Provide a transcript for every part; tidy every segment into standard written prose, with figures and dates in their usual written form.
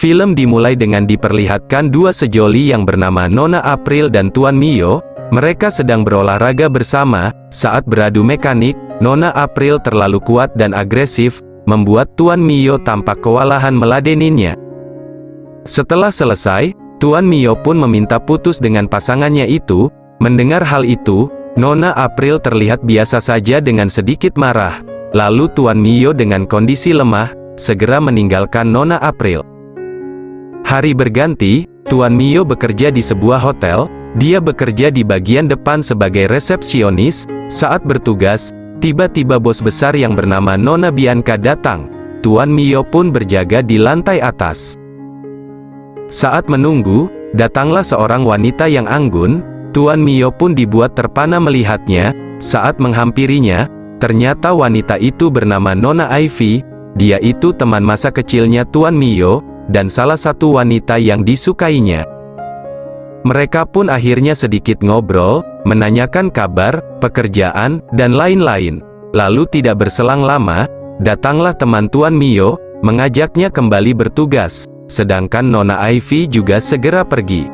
Film dimulai dengan diperlihatkan dua sejoli yang bernama Nona April dan Tuan Mio. Mereka sedang berolahraga bersama. Saat beradu mekanik, Nona April terlalu kuat dan agresif, membuat Tuan Mio tampak kewalahan meladeninya. Setelah selesai, Tuan Mio pun meminta putus dengan pasangannya itu. Mendengar hal itu, Nona April terlihat biasa saja dengan sedikit marah. Lalu Tuan Mio dengan kondisi lemah, segera meninggalkan Nona April. Hari berganti, Tuan Mio bekerja di sebuah hotel. Dia bekerja di bagian depan sebagai resepsionis. Saat bertugas, tiba-tiba bos besar yang bernama Nona Bianca datang. Tuan Mio pun berjaga di lantai atas. Saat menunggu, datanglah seorang wanita yang anggun. Tuan Mio pun dibuat terpana melihatnya. Saat menghampirinya, ternyata wanita itu bernama Nona Ivy. Dia itu teman masa kecilnya Tuan Mio, dan salah satu wanita yang disukainya. Mereka pun akhirnya sedikit ngobrol, menanyakan kabar, pekerjaan, dan lain-lain. Lalu tidak berselang lama, datanglah teman Tuan Mio, mengajaknya kembali bertugas, sedangkan Nona Ivy juga segera pergi.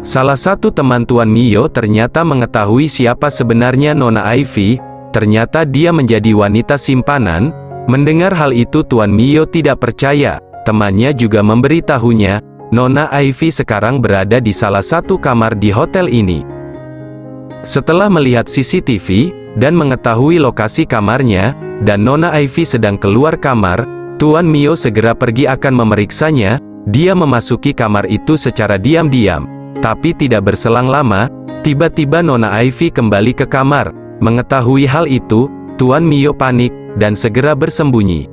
Salah satu teman Tuan Mio ternyata mengetahui siapa sebenarnya Nona Ivy. Ternyata dia menjadi wanita simpanan. Mendengar hal itu Tuan Mio tidak percaya. Temannya juga memberitahunya, Nona Ivy sekarang berada di salah satu kamar di hotel ini. Setelah melihat CCTV, dan mengetahui lokasi kamarnya, dan Nona Ivy sedang keluar kamar, Tuan Mio segera pergi akan memeriksanya. Dia memasuki kamar itu secara diam-diam. Tapi tidak berselang lama, tiba-tiba Nona Ivy kembali ke kamar. Mengetahui hal itu, Tuan Mio panik, dan segera bersembunyi.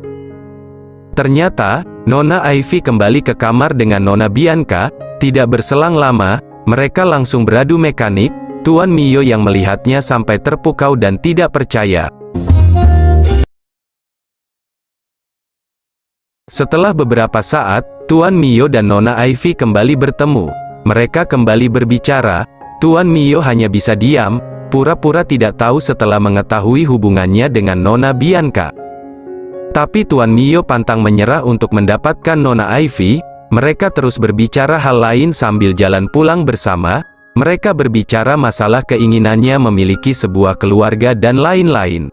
Ternyata, Nona Ivy kembali ke kamar dengan Nona Bianca. Tidak berselang lama, mereka langsung beradu mekanik. Tuan Mio yang melihatnya sampai terpukau dan tidak percaya. Setelah beberapa saat, Tuan Mio dan Nona Ivy kembali bertemu. Mereka kembali berbicara. Tuan Mio hanya bisa diam, pura-pura tidak tahu setelah mengetahui hubungannya dengan Nona Bianca. Tapi Tuan Mio pantang menyerah untuk mendapatkan Nona Ivy. Mereka terus berbicara hal lain sambil jalan pulang bersama. Mereka berbicara masalah keinginannya memiliki sebuah keluarga dan lain-lain.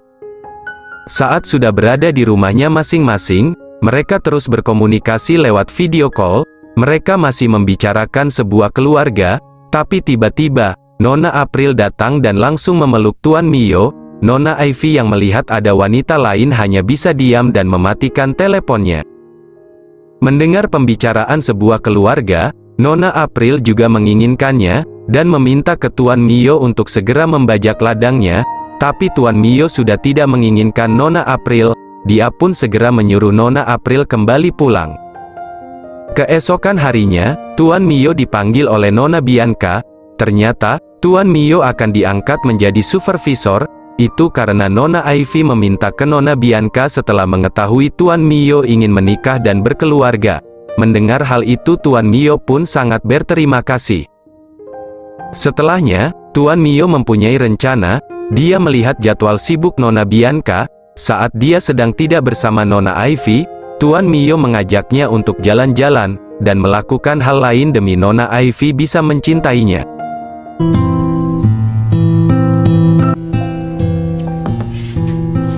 Saat sudah berada di rumahnya masing-masing, mereka terus berkomunikasi lewat video call. Mereka masih membicarakan sebuah keluarga, tapi tiba-tiba, Nona April datang dan langsung memeluk Tuan Mio. Nona Ivy yang melihat ada wanita lain hanya bisa diam dan mematikan teleponnya. Mendengar pembicaraan sebuah keluarga, Nona April juga menginginkannya, dan meminta ke Tuan Mio untuk segera membajak ladangnya. Tapi Tuan Mio sudah tidak menginginkan Nona April. Dia pun segera menyuruh Nona April kembali pulang. Keesokan harinya, Tuan Mio dipanggil oleh Nona Bianca. Ternyata, Tuan Mio akan diangkat menjadi supervisor. Itu karena Nona Ivy meminta ke Nona Bianca setelah mengetahui Tuan Mio ingin menikah dan berkeluarga. Mendengar hal itu Tuan Mio pun sangat berterima kasih. Setelahnya, Tuan Mio mempunyai rencana. Dia melihat jadwal sibuk Nona Bianca. Saat dia sedang tidak bersama Nona Ivy, Tuan Mio mengajaknya untuk jalan-jalan, dan melakukan hal lain demi Nona Ivy bisa mencintainya.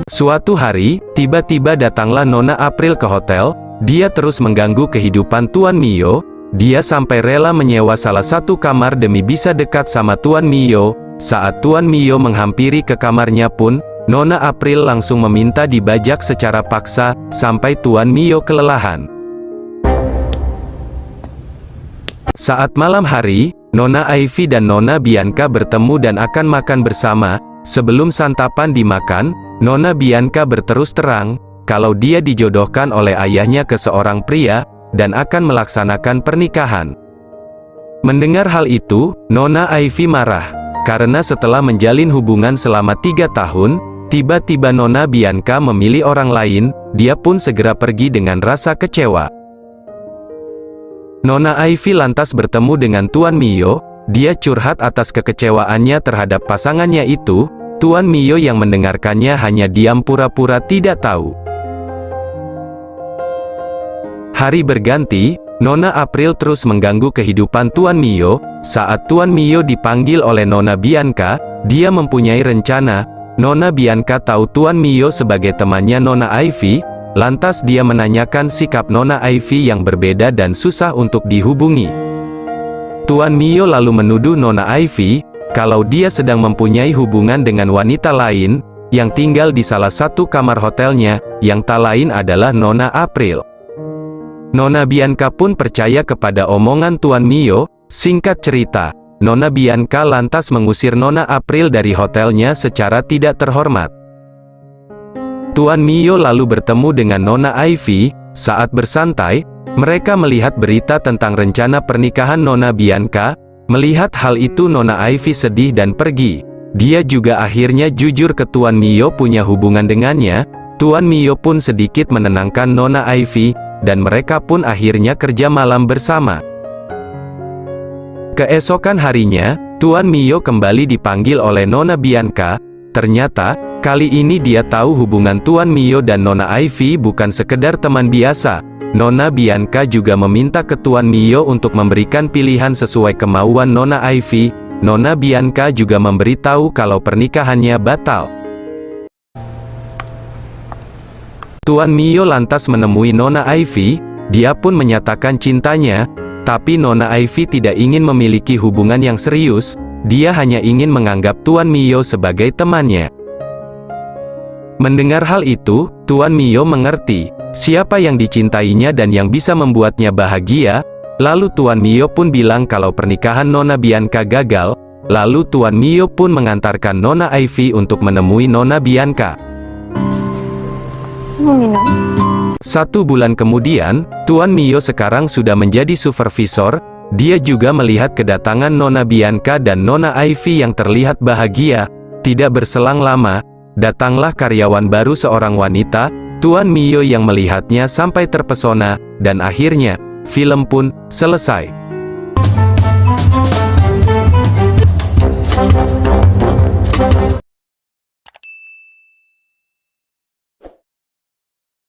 Suatu hari, tiba-tiba datanglah Nona April ke hotel. Dia terus mengganggu kehidupan Tuan Mio. Dia sampai rela menyewa salah satu kamar demi bisa dekat sama Tuan Mio. Saat Tuan Mio menghampiri ke kamarnya pun, Nona April langsung meminta dibajak secara paksa, sampai Tuan Mio kelelahan. Saat malam hari, Nona Ivy dan Nona Bianca bertemu dan akan makan bersama. Sebelum santapan dimakan, Nona Bianca berterus terang, kalau dia dijodohkan oleh ayahnya ke seorang pria, dan akan melaksanakan pernikahan. Mendengar hal itu, Nona Ivy marah, karena setelah menjalin hubungan selama 3 tahun, tiba-tiba Nona Bianca memilih orang lain. Dia pun segera pergi dengan rasa kecewa. Nona Ivy lantas bertemu dengan Tuan Mio. Dia curhat atas kekecewaannya terhadap pasangannya itu. Tuan Mio yang mendengarkannya hanya diam pura-pura tidak tahu. Hari berganti, Nona April terus mengganggu kehidupan Tuan Mio. Saat Tuan Mio dipanggil oleh Nona Bianca, dia mempunyai rencana. Nona Bianca tahu Tuan Mio sebagai temannya Nona Ivy, lantas dia menanyakan sikap Nona Ivy yang berbeda dan susah untuk dihubungi. Tuan Mio lalu menuduh Nona Ivy, kalau dia sedang mempunyai hubungan dengan wanita lain, yang tinggal di salah satu kamar hotelnya, yang tak lain adalah Nona April. Nona Bianca pun percaya kepada omongan Tuan Mio. Singkat cerita, Nona Bianca lantas mengusir Nona April dari hotelnya secara tidak terhormat. Tuan Mio lalu bertemu dengan Nona Ivy. Saat bersantai, mereka melihat berita tentang rencana pernikahan Nona Bianca. Melihat hal itu Nona Ivy sedih dan pergi. Dia juga akhirnya jujur ke Tuan Mio punya hubungan dengannya. Tuan Mio pun sedikit menenangkan Nona Ivy, dan mereka pun akhirnya kerja malam bersama. Keesokan harinya, Tuan Mio kembali dipanggil oleh Nona Bianca. Ternyata, kali ini dia tahu hubungan Tuan Mio dan Nona Ivy bukan sekedar teman biasa. Nona Bianca juga meminta ke Tuan Mio untuk memberikan pilihan sesuai kemauan Nona Ivy. Nona Bianca juga memberitahu kalau pernikahannya batal. Tuan Mio lantas menemui Nona Ivy. Dia pun menyatakan cintanya, tapi Nona Ivy tidak ingin memiliki hubungan yang serius. Dia hanya ingin menganggap Tuan Mio sebagai temannya. Mendengar hal itu, Tuan Mio mengerti siapa yang dicintainya dan yang bisa membuatnya bahagia. Lalu Tuan Mio pun bilang kalau pernikahan Nona Bianca gagal. Lalu Tuan Mio pun mengantarkan Nona Ivy untuk menemui Nona Bianca. 1 bulan kemudian, Tuan Mio sekarang sudah menjadi supervisor. Dia juga melihat kedatangan Nona Bianca dan Nona Ivy yang terlihat bahagia. Tidak berselang lama, datanglah karyawan baru seorang wanita. Tuan Mio yang melihatnya sampai terpesona, dan akhirnya, film pun selesai.